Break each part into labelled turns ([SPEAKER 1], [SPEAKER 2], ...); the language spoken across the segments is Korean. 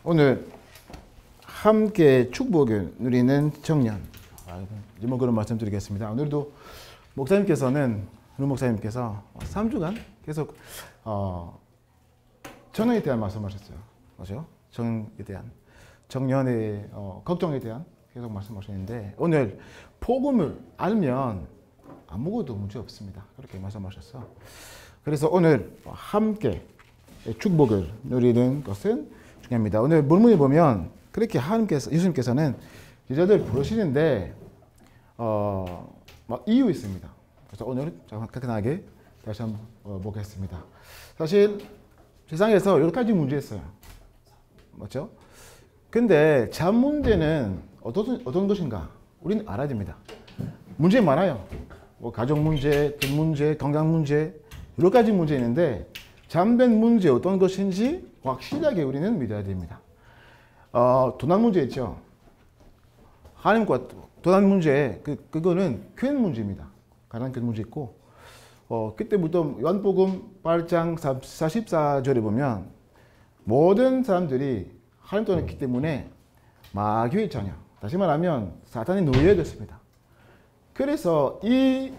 [SPEAKER 1] 오늘 함께 축복을 누리는 청년 제목으로 말씀드리겠습니다. 오늘도 목사님께서는 루 목사님께서 3주간 계속 청년에 대한 말씀하셨어요. 맞죠? 청년에 대한 청년의 걱정에 대한 계속 말씀하셨는데 오늘 복음을 알면 아무것도 문제 없습니다. 그렇게 말씀하셨어. 그래서 오늘 함께 축복을 누리는 것은 중요합니다. 오늘 본문에 보면 그렇게 하나님께서 예수님께서는 여자들 부르시는데 이유 있습니다. 그래서 오늘 간단하게 다시 한번 보겠습니다. 사실 세상에서 여러 가지 문제 있어요. 맞죠? 근데 잠 문제는 어떤 것인가? 우리는 알아야 됩니다. 문제 많아요. 뭐 가족 문제, 돈 문제, 건강 문제, 여러 가지 문제 있는데 잠든 문제 어떤 것인지 확실하게 우리는 믿어야 됩니다. 도난 문제 있죠. 하나님과 도난 문제 그거는 큰 문제입니다. 가장 큰 문제 있고 그때부터 요한복음 8장 44절에 보면 모든 사람들이 하나님 떠났기 때문에 마귀의 자녀, 다시 말하면 사탄의 노예가 됐습니다. 그래서 이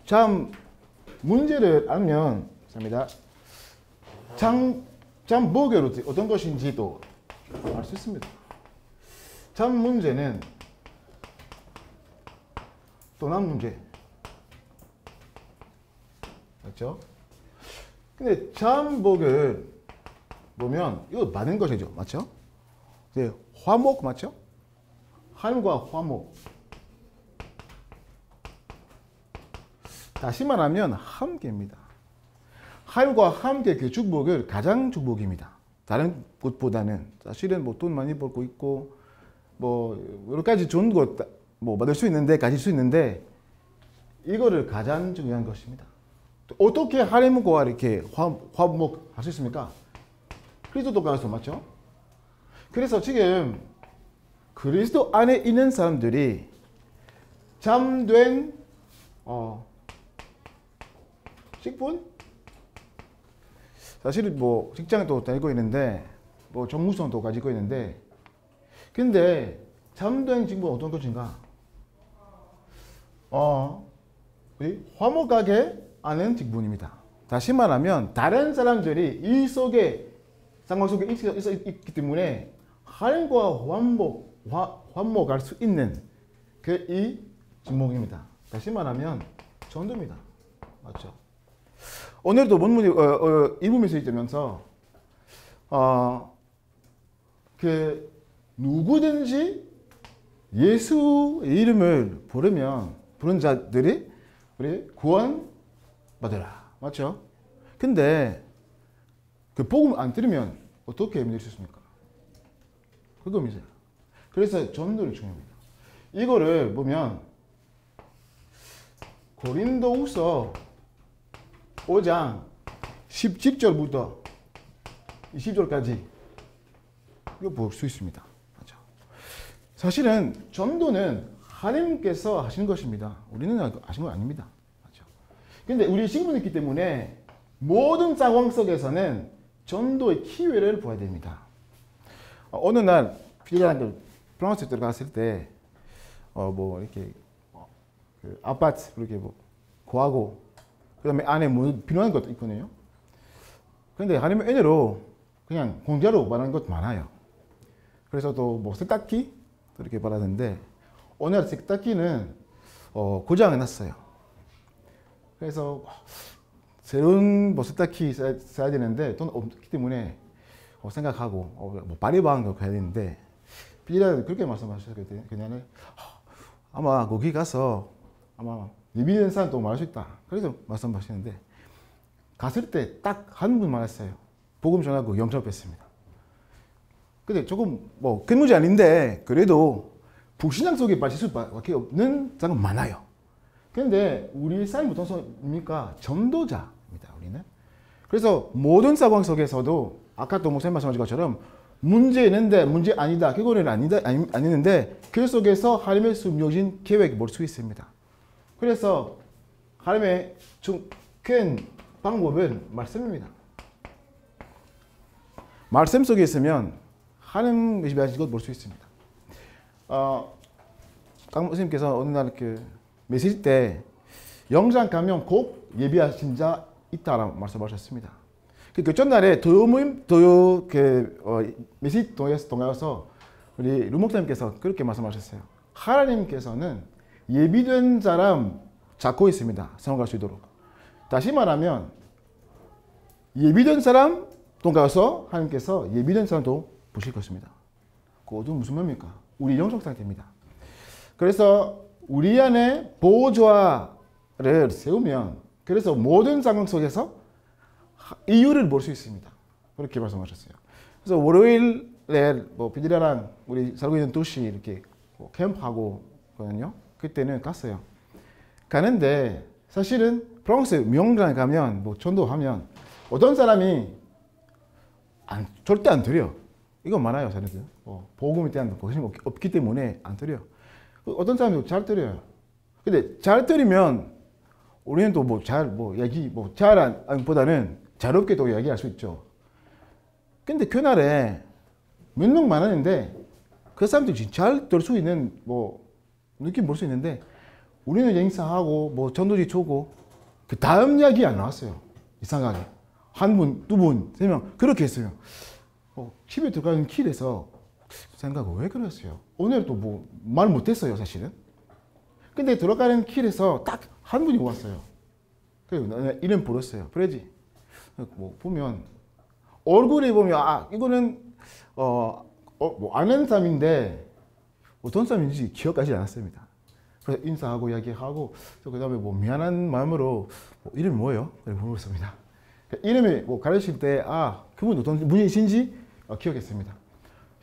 [SPEAKER 1] 잠 문제를 알면 잠 보결 어떤 것인지도 알 수 있습니다. 잠 문제는 도난 문제. 맞죠? 근데 잠복을 보면 이거 많은 것이죠. 맞죠? 이제 화목 맞죠? 하나님과 화목. 다시 말하면 함께입니다. 하나님과 함께 그 축복을 가장 축복입니다. 다른 것보다는 사실은 뭐 돈 많이 벌고 있고 뭐 여러 가지 좋은 것 뭐 받을 수 있는데 가질 수 있는데 이거를 가장 중요한 것입니다. 어떻게 하나님과 이렇게 화목할 수 있습니까? 그리스도 가서 맞죠? 그래서 지금 그리스도 안에 있는 사람들이 잠든 식분? 사실 뭐 직장도 다니고 있는데 뭐 정무성도 가지고 있는데 근데 잠든 직분 어떤 것인가? 우리 화목하게 아는 직분입니다. 다시 말하면 다른 사람들이 이 속에 상황 속에 있기 때문에 하나님과 화목할 수 있는 이 직목입니다. 다시 말하면 전도입니다. 맞죠? 오늘도 본문이 이부에서 있으면서 누구든지 예수의 이름을 부른 자들이 우리 구원 받으라. 맞죠? 근데 그 복음 안 들으면 어떻게 믿을 수 있습니까? 그거 믿어요. 그래서 전도를 중요합니다. 이거를 보면 고린도후서 5장 17절부터 20절까지 이거 볼 수 있습니다. 맞죠? 사실은 전도는 하나님께서 하신 것입니다. 우리는 하신 건 아닙니다. 맞죠? 근데 우리 신분이 있기 때문에 모든 상황 속에서는 전도의 기회를 보아야 됩니다. 어느 날 필리핀 프랑스에 들어갔을 때 뭐 이렇게 그 아파트 이렇게 뭐 구하고 그다음에 안에 뭐 필요한 것도 있거든요. 그런데 하나님의 은혜로 그냥 공짜로 받는 것 많아요. 그래서 또 뭐 세탁기 이렇게 받았는데 오늘 세탁기는 고장이 났어요. 그래서 새로운 뭐 세탁기 사야 되는데 돈 없기 때문에 생각하고 뭐 파리방 가야 되는데 빌리라는 그렇게 말씀하셨거든요. 그냥 아마 거기 가서 아마 믿는 사람도 말할 수 있다. 그래서 말씀하시는데 갔을 때 딱 한 분 말했어요. 복음 전하고 영접 뺐습니다. 근데 조금 뭐 큰 문제 아닌데 그래도 불신앙 속에 빠질 수밖에 없는 사람은 많아요. 근데 우리 삶이 어떤 사람입니까? 전도자입니다. 우리는. 그래서 모든 상황 속에서도 아까 또 목사님 말씀하신 것처럼 문제 있는데 문제 아니다. 그거는 아니는데 그 속에서 하나님의 숨겨진 계획을 볼 수 있습니다. 그래서 하나님의 큰 방법은 말씀입니다. 말씀 속에 있으면 하나님 예배하신 것 볼 수 있습니다. 강 목사님께서 어느 날 그 메시지 때 영장 가면 꼭 예배하신 자 있다라고 말씀하셨습니다. 그 전날에 메시지 통해서 우리 루 목사님께서 그렇게 말씀하셨어요. 하나님께서는 예비된 사람 찾고 있습니다. 성공할 수 있도록. 다시 말하면 예비된 사람 통가서 하나님께서 예비된 사람도 보실 것입니다. 그것도 무슨 말입니까? 우리 영적 상태입니다. 그래서 우리 안에 보호자를 세우면 그래서 모든 상황 속에서 이유를 볼 수 있습니다. 그렇게 말씀하셨어요. 그래서 월요일에 비디라랑 우리 살고 있는 도시 이렇게 캠프하고 거든요. 그때는 갔어요. 가는데 사실은 프랑스 명당에 가면 전도하면 어떤 사람이 절대 안 드려. 이건 많아요, 사람들. 복음에 대한 관심이 없기 때문에 안 드려. 어떤 사람이 잘 드려요. 근데 잘 드리면 우리는 또 잘보다는 잘 없게 또 얘기할 수 있죠. 근데 그날에 몇 명 많았는데 그 사람들이 잘 들 수 있는 느낌 볼 수 있는데 우리는 인사하고 전도지 주고 그 다음 이야기 안 나왔어요. 이상하게. 한 분, 두 분, 세 명 그렇게 했어요. 집에 들어가는 길에서 생각 왜 그랬어요? 오늘도 말 못했어요, 사실은. 근데 들어가는 길에서 딱 한 분이 왔어요. 그래서 이름 불렀어요. 프레지. 보면 얼굴에 보면 이거는 아는 사람인데 어떤 사람인지 기억하지 않았습니다. 그래서 인사하고 이야기하고 그 다음에 미안한 마음으로 이름이 뭐예요? 물었습니다. 이름이 가르칠 때 그분 어떤 분이신지 기억했습니다.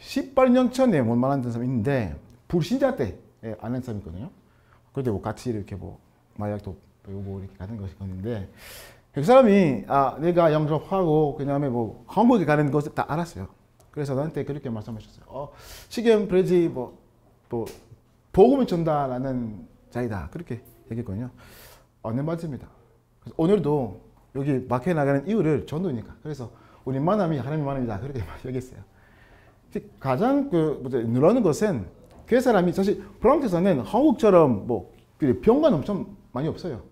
[SPEAKER 1] 18년 전에 만났던 사람이 있는데 불신자 때 아는 사람이거든요. 그런데 같이 이렇게 마약도 배우고 이렇게 가는 것이었는데 그 사람이 내가 영접하고 그다음에 한국에 가는 것을 다 알았어요. 그래서 나한테 그렇게 말씀하셨어요. 지금 브레지 복음을 전달하는 자이다. 그렇게 얘기했거든요. 네, 맞습니다. 그래서 오늘도 여기 밖에 나가는 이유를 전도니까. 그래서 우리 만남이 하나님의 만남이다. 그렇게 얘기했어요. 가장 놀라는 것은 그 사람이 사실 프랑스에서는 한국처럼 병관 엄청 많이 없어요.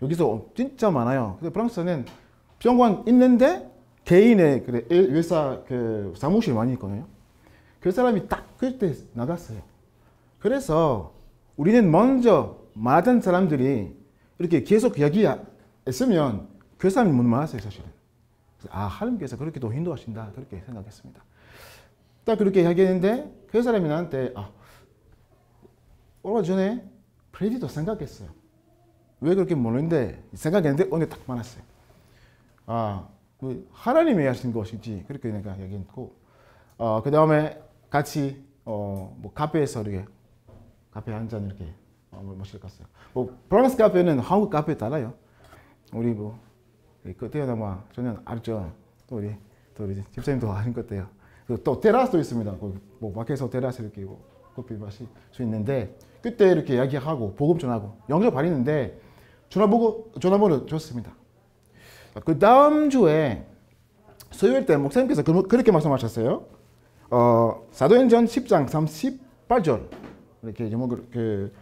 [SPEAKER 1] 여기서 진짜 많아요. 근데 프랑스는 병관 있는데 개인의 회사 사무실 많이 있거든요. 그 사람이 딱 그때 나갔어요. 그래서 우리는 먼저 말하던 사람들이 이렇게 계속 이야기했으면 그 사람이 못 말았어요, 사실은. 하나님께서 그렇게 또 인도하신다. 그렇게 생각했습니다. 딱 그렇게 이야기했는데 그 사람이 나한테 얼마 전에 프레디도 생각했어요. 왜 그렇게 모르는데 생각했는데 오늘 딱 말았어요. 하나님이 하신 것이지 그렇게 내가 얘기했고 그 다음에 같이 카페에서 이렇게 카페 한 잔 이렇게 마시러 갔어요. 프랑스 카페는 한국 카페 달라요. 우리 그때나 저는 알죠. 또 우리 집사님도 아는 것 같아요. 또 테라스도 있습니다. 밖에서 테라스 이렇게 커피 마실 수 있는데 그때 이렇게 이야기하고 복음 전하고 영접 받았는데 전화번호 줬습니다. 그 다음 주에 수요일 때 목사님께서 그렇게 말씀하셨어요. 사도행전 10장 38절 이렇게 제목을 그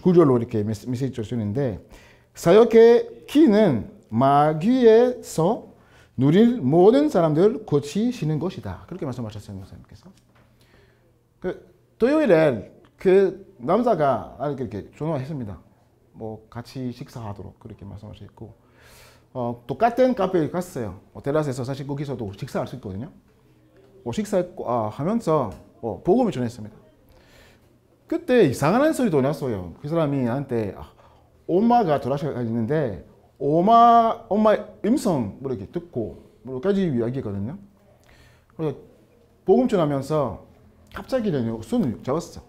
[SPEAKER 1] 구절로 이렇게 메시지 주시는데 사역의 키는 마귀에서 누릴 모든 사람들을 고치시는 것이다. 그렇게 말씀하셨어요, 목사님께서. 토요일에 그 남자가 이렇게 전화했습니다. 같이 식사하도록 그렇게 말씀하셨고 똑같은 카페에 갔어요. 테라스에서 사실 거기서도 식사할 수 있거든요. 식사하면서 복음을 전했습니다. 그때 이상한 소리도 났어요. 그 사람이 나한테 엄마가 돌아가셨는데 엄마의 음성 이렇게 듣고 까지 이야기했거든요. 그래서 복음 전하면서 갑자기 손을 잡았어.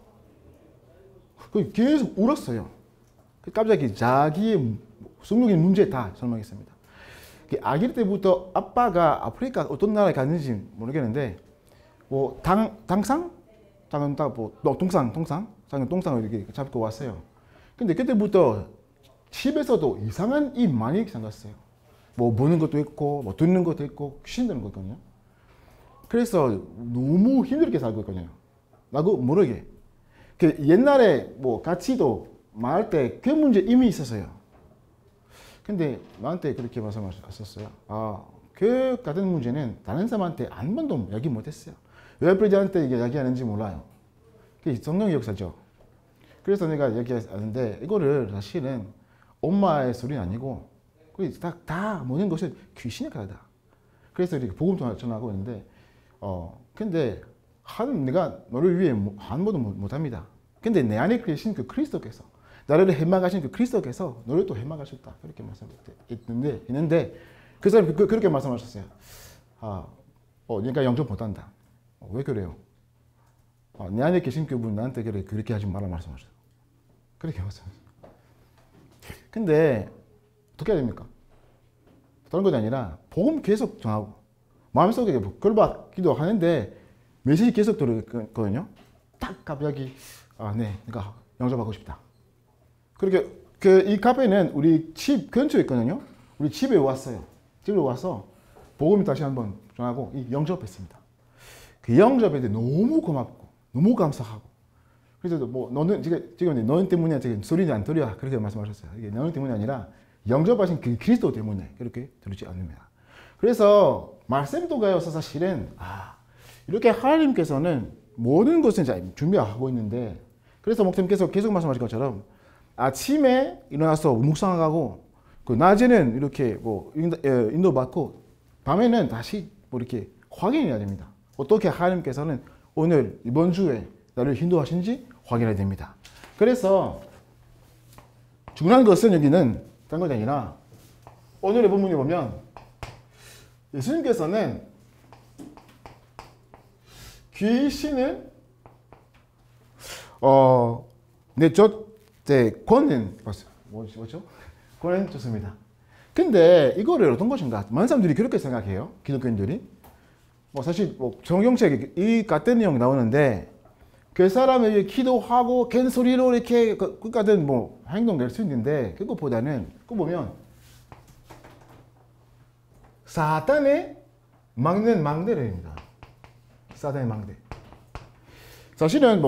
[SPEAKER 1] 계속 울었어요. 갑자기 자기의 성욕의 문제 다 설명했습니다. 아기 때부터 아빠가 아프리카 어떤 나라에 갔는지 모르겠는데 당상? 동상을 이렇게 잡고 왔어요. 근데 그때부터 집에서도 이상한 일 많이 생겼어요. 보는 것도 있고 듣는 것도 있고 귀신 되는 거거든요. 그래서 너무 힘들게 살고 있거든요. 나도 모르게. 그 옛날에 뭐 같이도 말할 때 그 문제 이미 있었어요. 근데 나한테 그렇게 말씀하셨어요. 그 같은 문제는 다른 사람한테 한 번도 얘기 못했어요. 왜 아버지한테 이야기하는지 몰라요. 그게 성령의 역사죠. 그래서 내가 얘기하는데 이거를 사실은 엄마의 소리는 아니고 다 모든 것은 귀신의 가다. 그래서 이렇게 복음 전하고 있는데 근데 내가 너를 위해 한 번도 못합니다. 근데 내 안에 계신 그 그리스도께서 나를 해막하신 그 그리스도께서 너를 또 해막하셨다. 그렇게 말씀했는데 그 사람이 그렇게 말씀하셨어요. 내가 영접 못한다. 왜 그래요? 내 안에 계신 그분 나한테 그렇게 하지 말라 말씀하셨어요. 그렇게 말씀하셨어요. 근데 어떻게 해야 됩니까? 다른 것이 아니라 복음 계속 전하고 마음속에 걸박 기도하는데 메시지 계속 들었거든요. 딱 갑자기 네, 내가 영접하고 싶다. 그렇게 이 카페는 우리 집 근처에 있거든요. 우리 집에 왔어요. 집에 와서 복음 다시 한번 전하고 영접했습니다. 그 영접에 대해 너무 고맙고 너무 감사하고 그래서 뭐 너는 지금 너는 때문에 지금 소리는 안 들려 그렇게 말씀하셨어요. 이게 너는 때문이 아니라 영접하신 그 그리스도 때문에 그렇게 들리지 않습니다. 그래서 말씀도 가요서 사실은 이렇게 하나님께서는 모든 것을 준비하고 있는데 그래서 목사님께서 계속 말씀하신 것처럼 아침에 일어나서 묵상하고 그 낮에는 이렇게 뭐 인도받고 밤에는 다시 뭐 이렇게 확인해야 됩니다. 어떻게 하나님께서는 오늘 이번 주에 나를 인도하신지 확인해야 됩니다. 그래서 중요한 것은 여기는 딴 것이 아니라 오늘의 본문에 보면 예수님께서는 귀신을 권는 뭐죠? 권는 좋습니다. 근데 이거를 어떤 것인가? 많은 사람들이 그렇게 생각해요. 기독교인들이. 사실 성경책에 이 같은 내용 나오는데 그 사람에게 기도하고 큰 소리로 이렇게 그 같은 행동 낼 수 있는데 그것보다는 그거 보면 사탄의 막는 망대입니다. 사탄의 망대. 사실은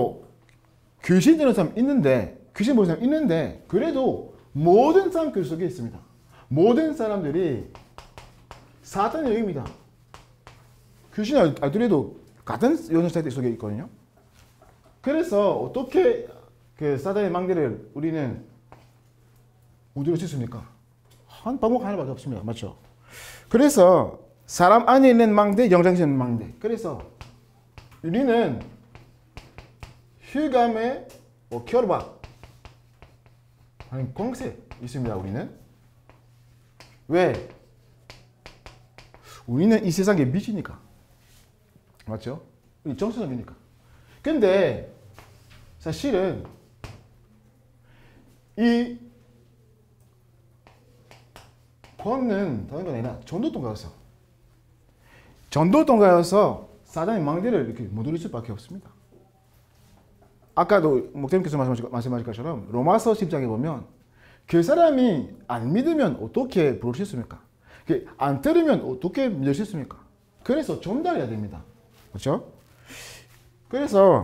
[SPEAKER 1] 귀신 들은 사람 있는데 귀신 보는 사람 있는데 그래도 모든 사람 그 속에 있습니다. 모든 사람들이 사탄의 영입니다. 귀신 알더라도 같은 영혼 상태 속에 있거든요. 그래서 어떻게 그 사탄의 망대를 우리는 무너뜨릴 수 있습니까? 한 방법 하나밖에 없습니다. 맞죠? 그래서 사람 안에 있는 망대, 영장에 있는 망대. 그래서 우리는 혈감의 결박 아니 공세 있습니다. 우리는 왜? 우리는 이 세상에 미치니까. 맞죠? 우리 정신업이니까. 근데 사실은 이 권는 다른 건 아니라 전도통가여서 사단의 망대를 이렇게 못 누릴 수밖에 없습니다. 아까도 목사님께서 말씀하신 것처럼 로마서 10장에 보면 그 사람이 안 믿으면 어떻게 부를 수 있습니까? 안 들으면 어떻게 믿을 수 있습니까? 그래서 전달해야 됩니다. 그렇죠? 그래서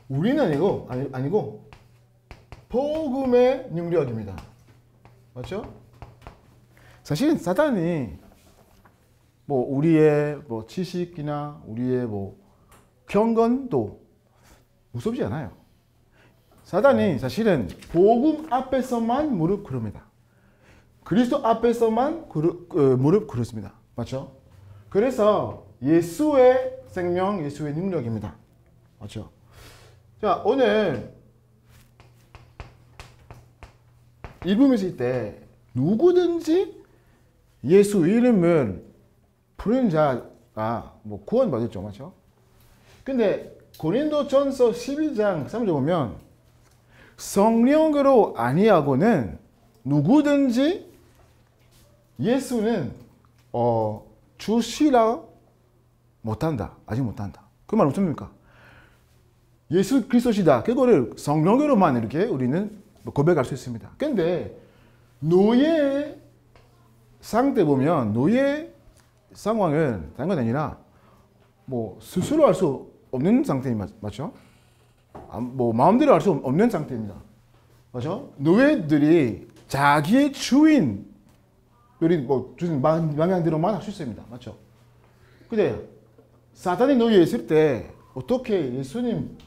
[SPEAKER 1] 우리는 아니고 복음의 능력입니다. 맞죠? 사실 사단이 우리의 지식이나 우리의 편견도 무섭지 않아요. 사단이 사실은 복음 앞에서만 무릎 꿇습니다. 그리스도 앞에서만 무릎 꿇습니다. 맞죠? 그래서 예수의 생명, 예수의 능력입니다. 맞죠? 자, 오늘 읽으실 때 누구든지 예수 이름을 부르는 자가 구원받았죠. 맞죠? 근데 고린도전서 12장 3절 보면 성령으로 아니하고는 누구든지 예수는 주시라 못한다. 아직 못한다. 그 말 무슨 말입니까? 예수 그리스도시다. 그거를 성령으로만 이렇게 우리는 고백할 수 있습니다. 근데 노예 상태 보면 노예 상황은 다른 건 아니라 뭐 스스로 할 수 없는 상태입니다. 맞죠? 뭐 마음대로 할 수 없는 상태입니다. 맞죠? 노예들이 자기의 주인, 뭐 주인 방향대로만 할 수 있습니다. 맞죠? 근데 사탄이 노예에 있을 때 어떻게 예수님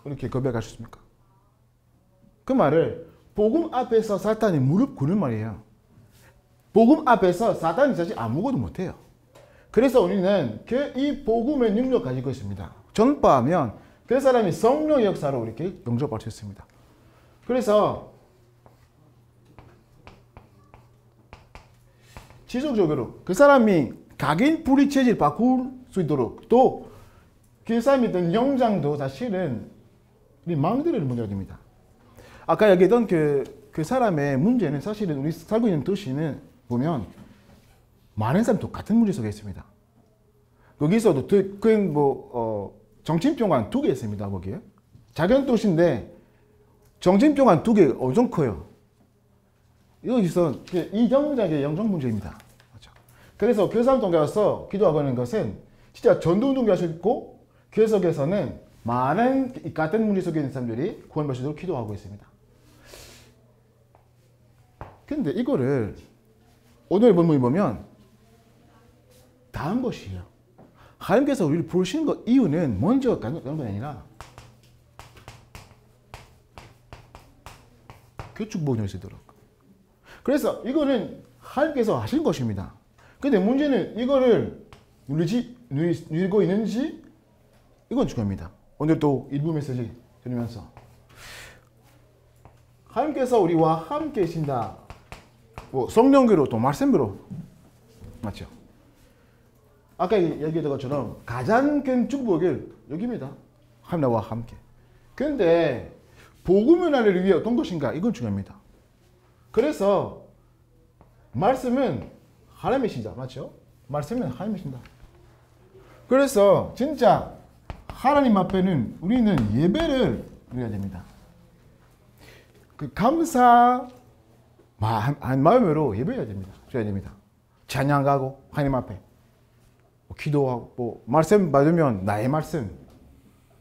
[SPEAKER 1] 이렇게 고백하셨습니까? 그 말을 복음 앞에서 사탄이 무릎 꿇는 말이에요. 복음 앞에서 사탄이 사실 아무것도 못해요. 그래서 우리는 이 복음의 능력을 가지고 있습니다. 전파하면 그 사람이 성령의 역사로 이렇게 영접할 수 있습니다. 그래서 지속적으로 그 사람이 각인 불의 체질 바꿀 수 있도록 또 그 사람이 든 영장도 사실은 우리 마음대로 문제가 됩니다. 아까 얘기했던 그 사람의 문제는 사실은 우리 살고 있는 도시는 보면 많은 사람이 똑같은 문제 속에 있습니다. 거기서도 정신병원 2개 있습니다. 거기에 작은 도시인데 정신병원 2개 엄청 커요. 여기서 이 영장의 영적 문제입니다. 맞죠? 그래서 교회 사람 동가서 기도하고 있는 것은 진짜 전도운동도 할 수 있고 교회 속에서는 많은 같은 문제 속에 있는 사람들이 구원받을 수 있도록 기도하고 있습니다. 근데 이거를 오늘 본문에 보면 다음 것이에요. 하나님께서 우리를 부르시는 것 이유는 먼저 그런 건 아니라 그 축복을 누릴 수 있도록. 그래서 이거는 하나님께서 하신 것입니다. 근데 문제는 이거를 누리고 있는지 이건 중요합니다. 오늘 또 일부 메시지 들으면서 하나님께서 우리와 함께 계신다. 뭐 성령으로 또 말씀으로 맞죠? 아까 얘기했던 것처럼 가장 큰 축복은 여기입니다. 하나님과 함께. 근데 복음의 나라를 위해 어떤 것인가 이건 중요합니다. 그래서 말씀은 하나님이시다. 맞죠? 말씀은 하나님이신다. 그래서 진짜 하나님 앞에는 우리는 예배를 드려야 됩니다. 그 감사 마음으로 예배해야 됩니다. 드려야 됩니다. 찬양하고 하나님 앞에 기도하고 뭐 말씀 받으면 나의 말씀.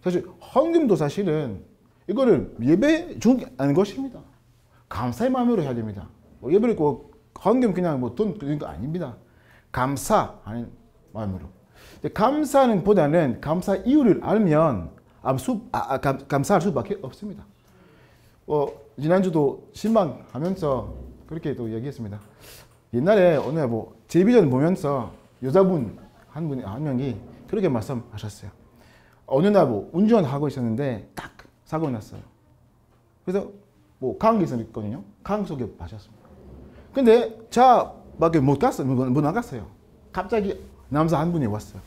[SPEAKER 1] 사실 헌금도 사실은 이거를 예배 중하는 것입니다. 감사의 마음으로 해야 됩니다. 예배를 꼭 헌금 그냥 뭐 돈 드리는 거 아닙니다. 감사하는 마음으로. 감사는 보다는 감사 이유를 알면 감사할 수밖에 없습니다. 지난주도 신방하면서 그렇게 또 얘기했습니다. 옛날에 오늘 뭐 텔레비전 보면서 여자분 한 명이 그렇게 말씀하셨어요. 어느 날 뭐 운전하고 있었는데 딱 사고 났어요. 그래서 뭐 강이 있었거든요. 강 속에 빠졌습니다. 근데 차밖에 못 갔어요. 못 나갔어요. 갑자기 남자 한 분이 왔어요.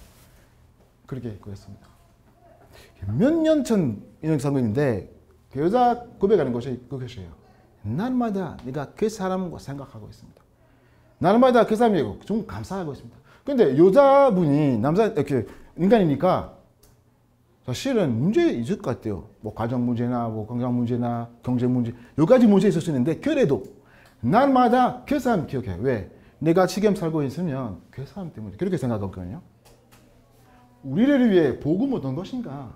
[SPEAKER 1] 그렇게 그랬습니다. 몇 년 전 이런 사건인데 그 여자 고백하는 것이 그것이에요. 날마다 내가 그 사람과 생각하고 있습니다. 날마다 그 사람이 좀 감사하고 있습니다. 근데 여자분이 이렇게 인간이니까 사실은 문제 있을 것 같아요. 뭐 가정 문제나 뭐 건강 문제나 경제 문제 여러 가지 문제 있을 수 있는데 그래도 날마다 그 사람 기억해. 왜? 내가 지금 살고 있으면 그 사람 때문에 그렇게 생각하거든요. 우리를 위해 복음 어떤 것인가?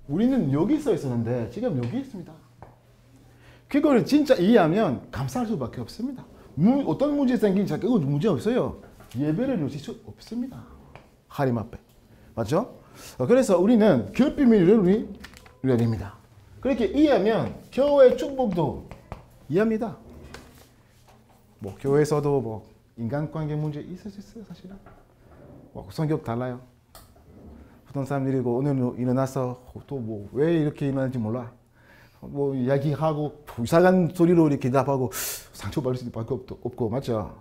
[SPEAKER 1] 우리는 여기 서 있었는데 지금 여기 있습니다. 그걸 진짜 이해하면 감사할 수밖에 없습니다. 어떤 문제 생긴지 그건 문제 없어요. 예배를 누릴 수 없습니다. 하나님 앞에. 맞죠? 그래서 우리는 그 비밀을 누려야 됩니다. 그렇게 이해하면 교회 축복도 이해합니다. 뭐 교회에서도 뭐 인간관계 문제 있을 수 있어요. 사실은. 뭐 성격 달라요. 어떤 사람들이 오늘 일어나서 또 뭐 왜 이렇게 일어나는지 몰라. 뭐 이야기하고 이상한 소리로 이렇게 대답하고 상처받을 수밖에 없고 맞죠?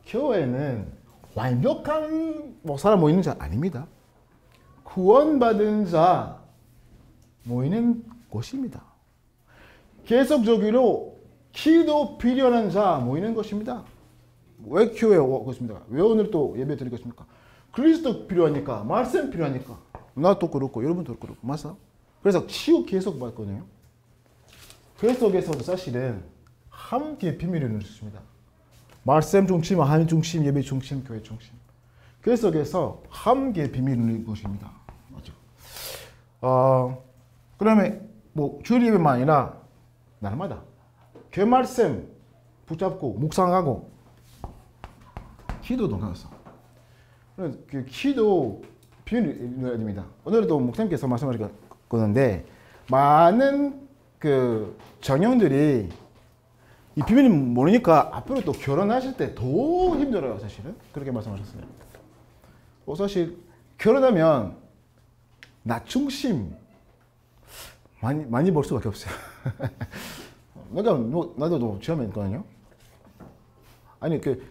[SPEAKER 1] 교회는 완벽한 뭐 사람 모이는 자 아닙니다. 구원받은 자 모이는 곳입니다. 계속적으로 기도 필요한 자 모이는 것입니다. 왜 교회에 오겠습니까? 왜 오늘 또 예배 드릴 것입니까? 그리스도 필요하니까, 말씀 필요하니까. 나도 그렇고, 여러분도 그렇고, 맞아? 그래서 치유 계속 받거든요. 그 속에서도 사실은 함께 비밀을 누렸습니다. 말씀 중심, 하나님 중심, 예배 중심, 교회 중심. 그 속에서 함께 비밀을 누리는 것입니다. 맞죠? 그러면 뭐 주일 예배만 아니라 날마다 그 말씀 붙잡고 묵상하고 기도도 나왔어. 그 기도 비밀을 누려야 됩니다. 오늘도 목사님께서 말씀하실 건데 많은 그 정형들이 이 비밀을 모르니까 앞으로 또 결혼하실 때 더 힘들어요. 사실은 그렇게 말씀하셨어요. 사실 결혼하면 나 중심 많이 볼 수밖에 없어요. 나도 처음에 있거든요. 아니 그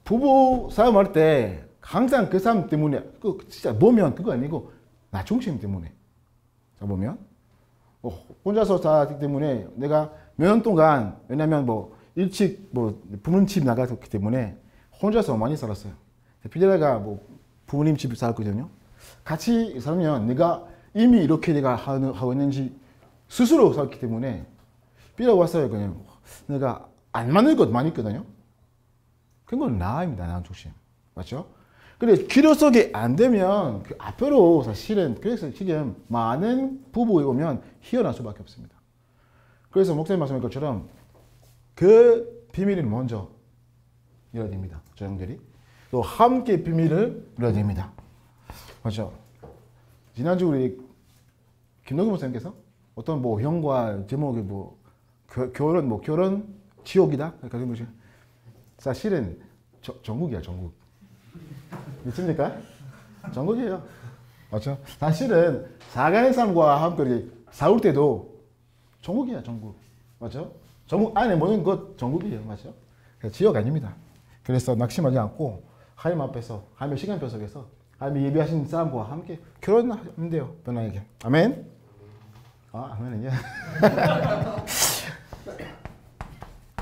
[SPEAKER 1] 부부 싸움할 때 항상 그 사람 때문에 진짜 보면 그거 아니고 나 중심 때문에 보면 혼자서 살기 때문에 내가 몇 년 동안 왜냐면 뭐 일찍 뭐 부모님 집 나갔기 때문에 혼자서 많이 살았어요. 피디라가 뭐 부모님 집에 살았거든요. 같이 살면 내가 이미 이렇게 내가 하고 있는지 스스로 살기 때문에 피디라가 왔어요. 그냥 내가 안 맞는 것 많이 있거든요. 그건 나입니다. 나 중심. 맞죠? 근데 기도 속에 안 되면 그 앞으로 사실은 그래서 지금 많은 부부에 오면 희어날 수밖에 없습니다. 그래서 목사님 말씀하신 것처럼 그 비밀을 먼저 열어야 됩니다. 저형들이 또 함께 비밀을 열어야 됩니다. 맞죠? 지난주 우리 김동규 목사님께서 어떤 뭐 형과 제목이 뭐 결혼 지옥이다 그런 것이 사실은 전국이야 전국. 믿습니까? 전국이에요. 맞죠? 사실은 사간의 삶과 함께 싸울 때도 전국이야 전국. 맞죠? 전국 안에 모든 것 전국이에요. 맞죠? 지역 아닙니다. 그래서 낙심하지 않고 하나님 앞에서 하나님의 시간표 속에서 하나님이 예비하신 사람과 함께 결혼하면 돼요. 편하게. 아멘? 아멘은요.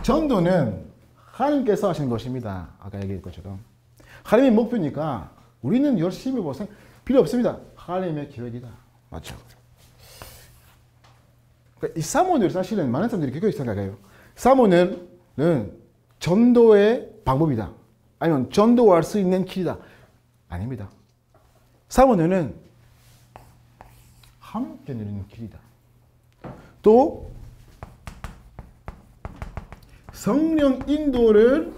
[SPEAKER 1] 전도는 하나님께서 하시는 것입니다. 아까 얘기한 것처럼. 하나님의 목표니까 우리는 열심히 필요 없습니다. 하나님의 계획이다. 맞죠? 그러니까 이 사모는 사실은 많은 사람들이 그렇게 생각해요. 사모는 전도의 방법이다. 아니면 전도할 수 있는 길이다. 아닙니다. 사모는 함께 누리는 길이다. 또 성령 인도를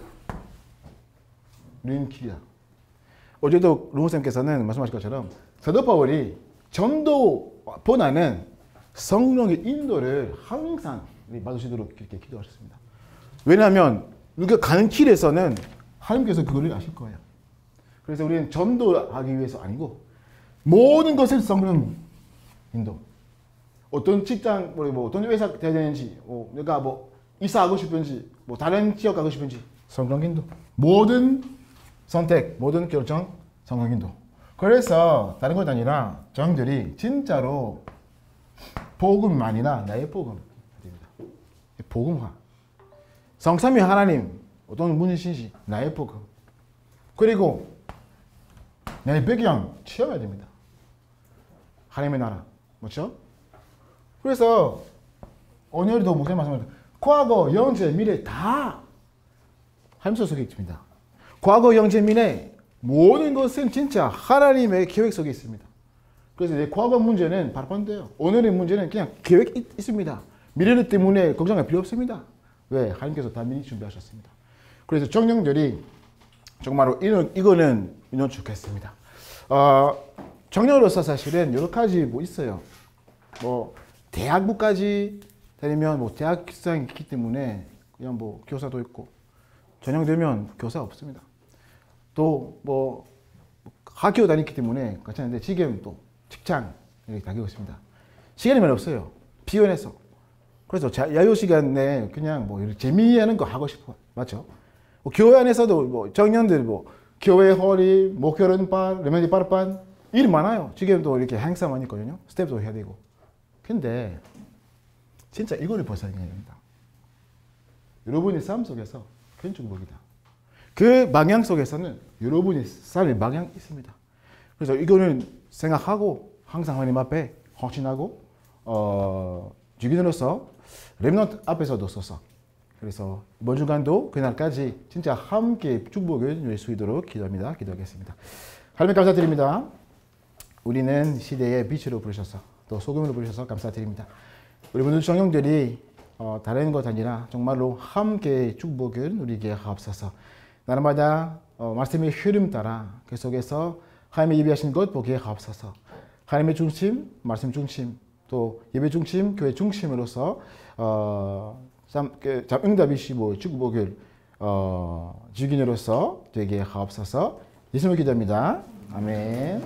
[SPEAKER 1] 누리는 길이다. 어제도 루모쌤께서는 말씀하신 것처럼 사도 바울이 전도보다는 성령의 인도를 항상 받으시도록 이렇게 기도하셨습니다. 왜냐하면 우리가 가는 길에서는 하나님께서 그걸 아실 거예요. 그래서 우리는 전도하기 위해서 아니고 모든 것을 성령 인도. 어떤 직장, 뭐 어떤 회사 돼야 되는지, 내가 뭐 이사하고 싶은지, 뭐 다른 지역 가고 싶은지 성령 인도. 모든 선택, 모든 결정 성령 인도. 그래서 다른 것 아니라 저들이 진짜로 복음만이나 나의 복음 복음화. 성삼위 하나님 어떤 분이신지 나의 복음. 그리고 나의 배경 체험해야 됩니다. 하나님의 나라. 맞죠? 그래서 오늘도 목사님 말씀하셨죠. 과거, 현재, 미래 다 하나님 속에 있습니다. 과거, 현재, 미래 모든 것은 진짜 하나님의 계획 속에 있습니다. 그래서 내 과거 문제는 바로 반대예요. 오늘의 문제는 그냥 계획이 있습니다. 미래 때문에 걱정할 필요 없습니다. 왜? 하나님께서 다 미리 준비하셨습니다. 그래서 청년들이 정말로 이거는 좋겠습니다. 청년으로서 사실은 여러 가지 뭐 있어요. 뭐 대학부까지 다니면 뭐 대학생이 있기 때문에 그냥 뭐 교사도 있고 전형되면 교사 없습니다. 또 뭐 학교 다니기 때문에 괜찮은데 지금 또 직장 이렇게 다니고 있습니다. 시간이 많이 없어요. 피곤해서. 그래서 야유 시간에 그냥 뭐 재미있는 거 하고 싶어요. 맞죠? 뭐 교회 안에서도 뭐 청년들 뭐 교회 허리, 목결은반, 레메디 빠르반 일 많아요. 지금도 이렇게 행사 많이 있거든요. 스텝도 해야 되고. 근데 진짜 이거를 벗어나야 됩니다. 여러분의 삶 속에서 큰 축복이다. 그 방향 속에서는 여러분이 살 방향이 있습니다. 그래서 이거는 생각하고 항상 하나님 앞에 헌신하고 주기도로서 렘넌트 앞에서도 서서 그래서 이번 주간도 그날까지 진짜 함께 축복을 누릴 수 있도록 기도합니다. 기도하겠습니다. 하나님 감사드립니다. 우리는 시대의 빛으로 부르셔서 또 소금으로 부르셔서 감사드립니다. 우리 모든 성령들이 다른 것 아니라 정말로 함께 축복을 누리게 하옵소서. 날마다 말씀의 흐름 따라 그 속에서 하나님의 예배하신 것 보게 하옵소서. 하나님의 중심, 말씀 중심, 또 예배 중심, 교회 중심으로서 응답이시고 축복을 주기로서 되게 하옵소서. 예수님을 기도합니다. 아멘.